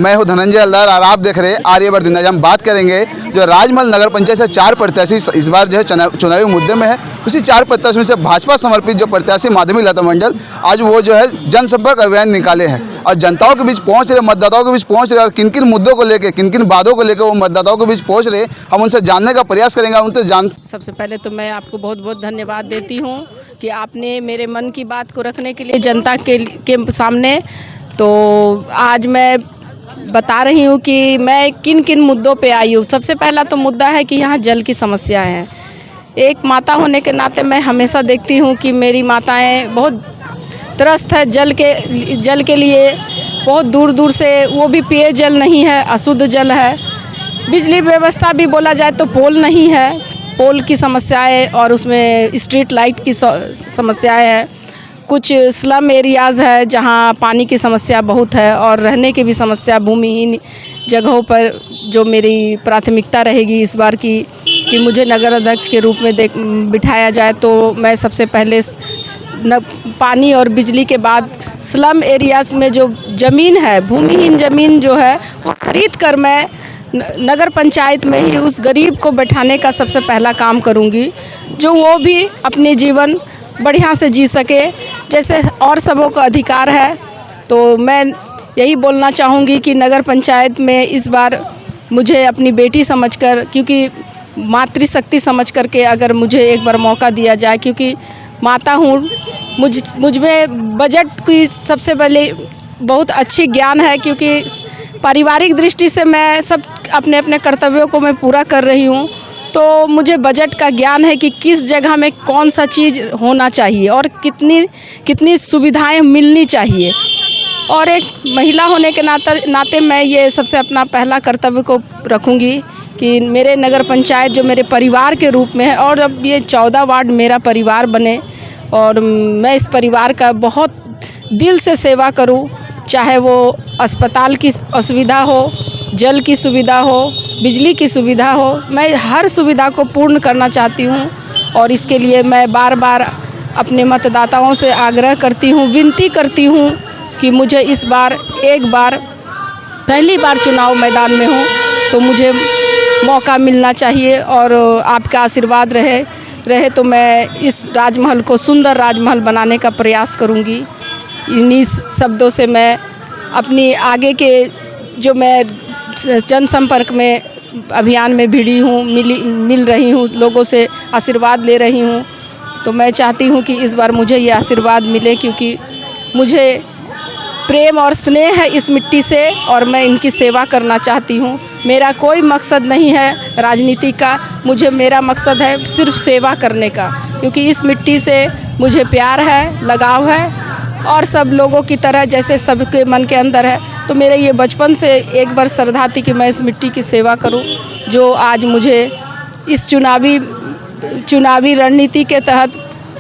मैं हूं धनंजय हलदार और आप देख रहे हैं आर्यवर्त न्यूज़। हम बात करेंगे जो राजमहल नगर पंचायत से 4 प्रत्याशी इस बार जो है चुनावी मुद्दे में है। उसी 4 प्रत्याशियों में से भाजपा समर्पित जो प्रत्याशी माधवी लता मंडल आज वो जो है जनसंपर्क अभियान निकाले हैं और जनताओं के बीच पहुंच रहे, मतदाताओं के बीच पहुंच रहे और किन किन मुद्दों को लेकर, किन किन बातों को लेकर वो मतदाताओं के बीच पहुंच रहे, हम उनसे जानने का प्रयास करेंगे। उनसे सबसे पहले तो मैं आपको बहुत बहुत धन्यवाद देती हूँ कि आपने मेरे मन की बात को रखने के लिए जनता के सामने। तो आज मैं बता रही हूँ कि मैं किन किन मुद्दों पे आई हूँ। सबसे पहला तो मुद्दा है कि यहाँ जल की समस्या है। एक माता होने के नाते मैं हमेशा देखती हूँ कि मेरी माताएं बहुत त्रस्त है जल के लिए। बहुत दूर दूर से, वो भी पेयजल नहीं है, अशुद्ध जल है। बिजली व्यवस्था भी बोला जाए तो पोल नहीं है, पोल की समस्याएं और उसमें स्ट्रीट लाइट की समस्याएं हैं। कुछ स्लम एरियाज़ है जहां पानी की समस्या बहुत है और रहने की भी समस्या भूमिहीन जगहों पर। जो मेरी प्राथमिकता रहेगी इस बार की कि मुझे नगर अध्यक्ष के रूप में बिठाया जाए, तो मैं सबसे पहले पानी और बिजली के बाद स्लम एरियाज़ में जो ज़मीन है, भूमिहीन ज़मीन जो है, वो खरीद कर मैं नगर पंचायत में ही उस गरीब को बैठाने का सबसे पहला काम करूंगी, जो वो भी अपने जीवन बढ़िया से जी सके जैसे और सबों का अधिकार है। तो मैं यही बोलना चाहूँगी कि नगर पंचायत में इस बार मुझे अपनी बेटी समझकर, क्योंकि मातृशक्ति समझ करके अगर मुझे एक बार मौका दिया जाए, क्योंकि माता हूँ, मुझ में बजट की सबसे पहले बहुत अच्छी ज्ञान है, क्योंकि पारिवारिक दृष्टि से मैं सब अपने अपने कर्तव्यों को मैं पूरा कर रही हूँ। तो मुझे बजट का ज्ञान है कि किस जगह में कौन सा चीज़ होना चाहिए और कितनी सुविधाएं मिलनी चाहिए। और एक महिला होने के नाते मैं ये सबसे अपना पहला कर्तव्य को रखूँगी कि मेरे नगर पंचायत जो मेरे परिवार के रूप में है, और अब ये 14 वार्ड मेरा परिवार बने और मैं इस परिवार का बहुत दिल से सेवा करूँ। चाहे वो अस्पताल की असुविधा हो, जल की सुविधा हो, बिजली की सुविधा हो, मैं हर सुविधा को पूर्ण करना चाहती हूँ। और इसके लिए मैं बार बार अपने मतदाताओं से आग्रह करती हूँ, विनती करती हूँ कि मुझे इस बार पहली बार चुनाव मैदान में हूँ तो मुझे मौका मिलना चाहिए और आपका आशीर्वाद रहे तो मैं इस राजमहल को सुंदर राजमहल बनाने का प्रयास करूँगी। इन्हीं शब्दों से मैं अपनी आगे के जो मैं जनसंपर्क में अभियान में भिड़ी हूँ, मिल रही हूँ, लोगों से आशीर्वाद ले रही हूँ। तो मैं चाहती हूँ कि इस बार मुझे ये आशीर्वाद मिले, क्योंकि मुझे प्रेम और स्नेह है इस मिट्टी से और मैं इनकी सेवा करना चाहती हूँ। मेरा कोई मकसद नहीं है राजनीति का, मेरा मकसद है सिर्फ सेवा करने का, क्योंकि इस मिट्टी से मुझे प्यार है, लगाव है और सब लोगों की तरह जैसे सबके मन के अंदर है। तो मेरे ये बचपन से एक बार श्रद्धा थी कि मैं इस मिट्टी की सेवा करूं, जो आज मुझे इस चुनावी रणनीति के तहत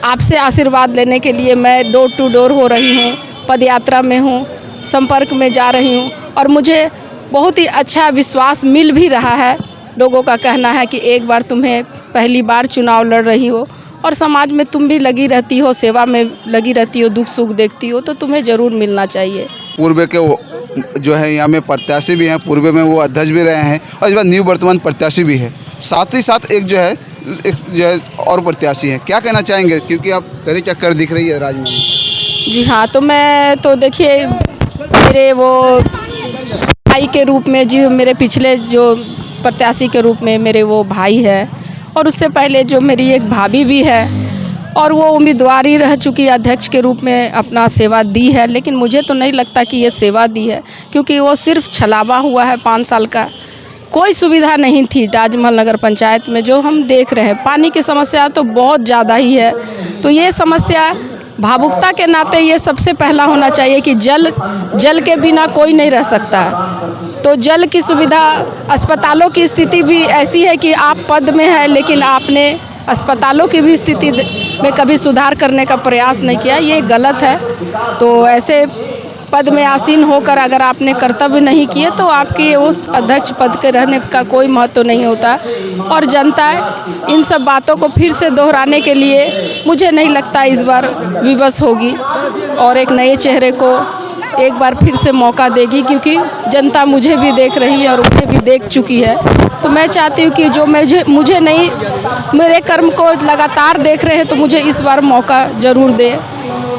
आपसे आशीर्वाद लेने के लिए मैं डोर टू डोर हो रही हूं, पदयात्रा में हूं, संपर्क में जा रही हूं और मुझे बहुत ही अच्छा विश्वास मिल भी रहा है। लोगों का कहना है कि एक बार तुम्हें पहली बार चुनाव लड़ रही हो और समाज में तुम भी लगी रहती हो, सेवा में लगी रहती हो, दुख सुख देखती हो, तो तुम्हें ज़रूर मिलना चाहिए। पूर्व के वो जो है यहाँ में प्रत्याशी भी हैं, पूर्व में वो अध्यक्ष भी रहे हैं और इस बार न्यू वर्तमान प्रत्याशी भी है। साथ ही साथ एक जो है और प्रत्याशी है, क्या कहना चाहेंगे, क्योंकि आप करे क्या कर दिख रही है राजमहल? जी हाँ, तो मैं तो देखिए मेरे वो भाई के रूप में, जी मेरे पिछले जो प्रत्याशी के रूप में मेरे वो भाई है और उससे पहले जो मेरी एक भाभी भी है और वो उम्मीदवारी रह चुकी अध्यक्ष के रूप में अपना सेवा दी है। लेकिन मुझे तो नहीं लगता कि ये सेवा दी है, क्योंकि वो सिर्फ छलावा हुआ है 5 साल का। कोई सुविधा नहीं थी राजमहल नगर पंचायत में जो हम देख रहे हैं। पानी की समस्या तो बहुत ज़्यादा ही है। तो ये समस्या भावुकता के नाते ये सबसे पहला होना चाहिए कि जल के बिना कोई नहीं रह सकता। तो जल की सुविधा, अस्पतालों की स्थिति भी ऐसी है कि आप पद में है लेकिन आपने अस्पतालों की भी स्थिति में कभी सुधार करने का प्रयास नहीं किया, ये गलत है। तो ऐसे पद में आसीन होकर अगर आपने कर्तव्य नहीं किए तो आपकी उस अध्यक्ष पद के रहने का कोई महत्व नहीं होता। और जनता इन सब बातों को फिर से दोहराने के लिए मुझे नहीं लगता इस बार विवश होगी और एक नए चेहरे को एक बार फिर से मौका देगी, क्योंकि जनता मुझे भी देख रही है और उन्हें भी देख चुकी है। तो मैं चाहती हूँ कि जो मुझे नहीं, मेरे कर्म को लगातार देख रहे हैं, तो मुझे इस बार मौका ज़रूर दे।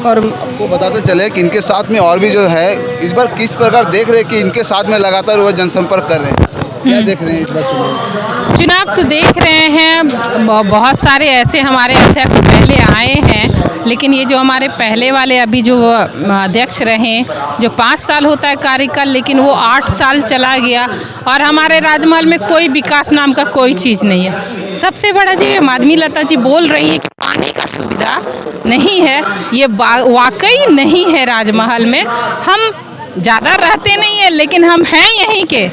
और वो बताते चले कि इनके साथ में और भी जो है इस बार किस प्रकार देख रहे हैं कि इनके साथ में लगातार वो जनसंपर्क कर रहे हैं, क्या देख रहे हैं इस बार चुनाव तो देख रहे हैं, बहुत सारे ऐसे हमारे अध्यक्ष पहले आए हैं, लेकिन ये जो हमारे पहले वाले अभी जो अध्यक्ष रहे, जो 5 साल होता है कार्यकाल, लेकिन वो 8 साल चला गया और हमारे राजमहल में कोई विकास नाम का कोई चीज़ नहीं है। सबसे बड़ा जो माधवी लता जी बोल रही है कि पानी का सुविधा नहीं है, ये वाकई नहीं है। राजमहल में हम ज़्यादा रहते नहीं है, लेकिन हम हैं यहीं के,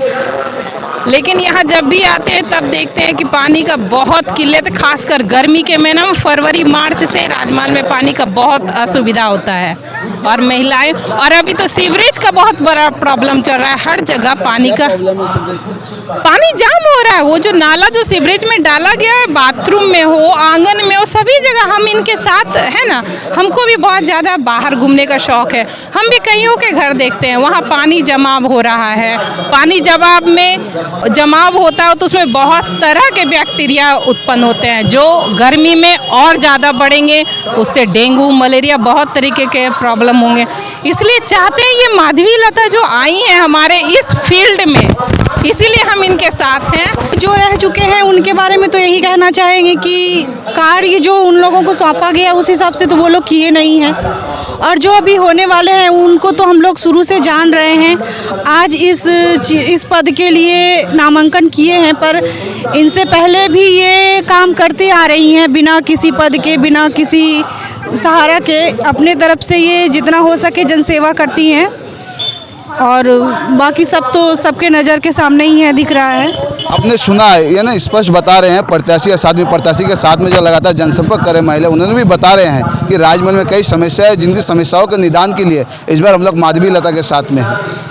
लेकिन यहाँ जब भी आते हैं तब देखते हैं कि पानी का बहुत किल्लत, खासकर गर्मी के महीने में फरवरी मार्च से राजमहल में पानी का बहुत असुविधा होता है। और महिलाएं, और अभी तो सीवरेज का बहुत बड़ा प्रॉब्लम चल रहा है, हर जगह पानी का पानी जाम हो रहा है। वो जो नाला जो सीवरेज में डाला गया है, बाथरूम में हो, आंगन में हो, सभी जगह हम इनके साथ है ना। हमको भी बहुत ज़्यादा बाहर घूमने का शौक़ है, हम भी कईयों के घर देखते हैं, वहाँ पानी जमाव हो रहा है। पानी जमाव में जमाव होता है तो उसमें बहुत तरह के बैक्टीरिया उत्पन्न होते हैं, जो गर्मी में और ज़्यादा बढ़ेंगे, उससे डेंगू मलेरिया बहुत तरीके के प्रॉब्लम होंगे। इसलिए चाहते हैं ये माधवी लता जो आई हैं हमारे इस फील्ड में, इसीलिए हम इनके साथ हैं। जो रह चुके हैं उनके बारे में तो यही कहना चाहेंगे कि कार्य जो उन लोगों को सौंपा गया उस हिसाब से तो वो लोग किए नहीं हैं, और जो अभी होने वाले हैं उनको तो हम लोग शुरू से जान रहे हैं। आज इस पद के लिए नामांकन किए हैं, पर इनसे पहले भी ये काम करती आ रही हैं, बिना किसी पद के, बिना किसी सहारा के, अपने तरफ से ये जितना हो सके जनसेवा करती हैं। और बाकी सब तो सबके नज़र के सामने ही है, दिख रहा है। आपने सुना है, ये ना स्पष्ट बता रहे हैं प्रत्याशी के साथ में, प्रत्याशी के साथ में जो लगातार जनसंपर्क कर रहे महिला, उन्होंने भी बता रहे हैं कि राजमहल में कई समस्याएं, जिनकी समस्याओं के निदान के लिए इस बार हम लोग माधवी लता के साथ में हैं।